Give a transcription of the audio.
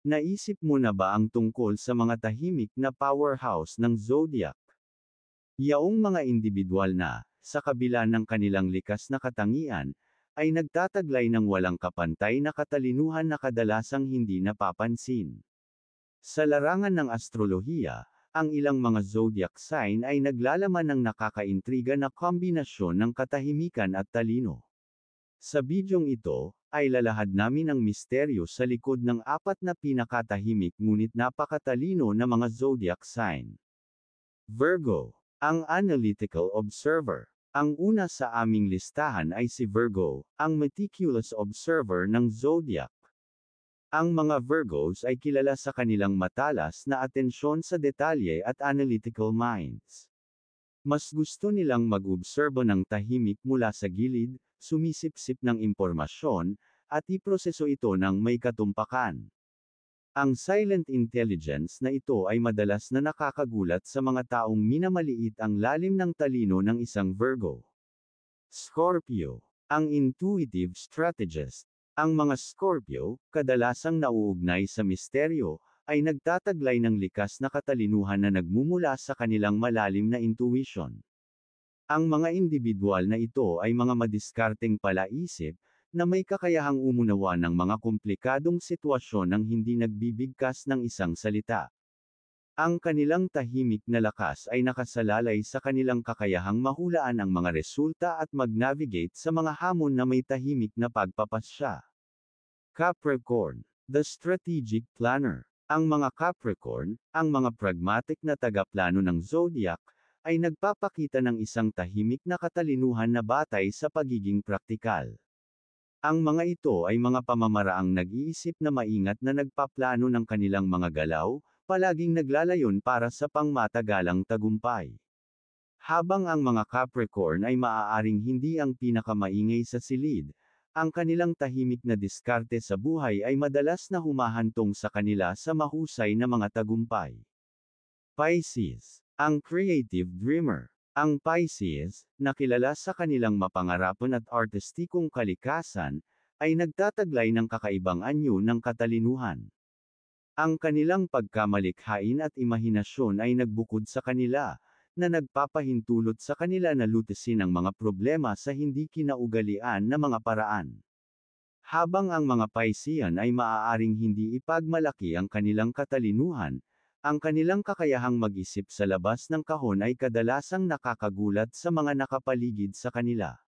Naisip mo na ba ang tungkol sa mga tahimik na powerhouse ng zodiac? Yaong mga indibidwal na, sa kabila ng kanilang likas na katangian, ay nagtataglay ng walang kapantay na katalinuhan na kadalasang hindi napapansin. Sa larangan ng astrolohiya, ang ilang mga zodiac sign ay naglalaman ng nakakaintriga na kombinasyon ng katahimikan at talino. Sa bidyong ito, ay lalahad namin ang misteryo sa likod ng apat na pinakatahimik ngunit napakatalino na mga zodiac sign. Virgo, ang analytical observer. Ang una sa aming listahan ay si Virgo, ang meticulous observer ng zodiac. Ang mga Virgos ay kilala sa kanilang matalas na atensyon sa detalye at analytical minds. Mas gusto nilang mag-obserbo ng tahimik mula sa gilid, sumisipsip ng impormasyon, at iproseso ito ng may katumpakan. Ang silent intelligence na ito ay madalas na nakakagulat sa mga taong minamaliit ang lalim ng talino ng isang Virgo. Scorpio, ang intuitive strategist. Ang mga Scorpio, kadalasang nauugnay sa misteryo, ay nagtataglay ng likas na katalinuhan na nagmumula sa kanilang malalim na intuition. Ang mga indibidwal na ito ay mga madiskarteng palaisip, na may kakayahang umunawa ng mga komplikadong sitwasyon nang hindi nagbibigkas ng isang salita. Ang kanilang tahimik na lakas ay nakasalalay sa kanilang kakayahang mahulaan ang mga resulta at mag-navigate sa mga hamon na may tahimik na pagpapasya. Capricorn, the strategic planner. Ang mga Capricorn, ang mga pragmatic na tagaplano ng zodiac, ay nagpapakita ng isang tahimik na katalinuhan na batay sa pagiging praktikal. Ang mga ito ay mga pamamaraang nag-iisip na maingat na nagpaplano ng kanilang mga galaw, palaging naglalayon para sa pangmatagalang tagumpay. Habang ang mga Capricorn ay maaaring hindi ang pinakamaingay sa silid, ang kanilang tahimik na diskarte sa buhay ay madalas na humahantong sa kanila sa mahusay na mga tagumpay. Pisces, ang creative dreamer. Ang Pisces, na kilala sa kanilang mapangarapan at artistikong kalikasan, ay nagtataglay ng kakaibang anyo ng katalinuhan. Ang kanilang pagkamalikhain at imahinasyon ay nagbukod sa kanila, na nagpapahintulot sa kanila na lutasin ang mga problema sa hindi kinaugalian na mga paraan. Habang ang mga Piscean ay maaaring hindi ipagmalaki ang kanilang katalinuhan, ang kanilang kakayahang mag-isip sa labas ng kahon ay kadalasang nakakagulat sa mga nakapaligid sa kanila.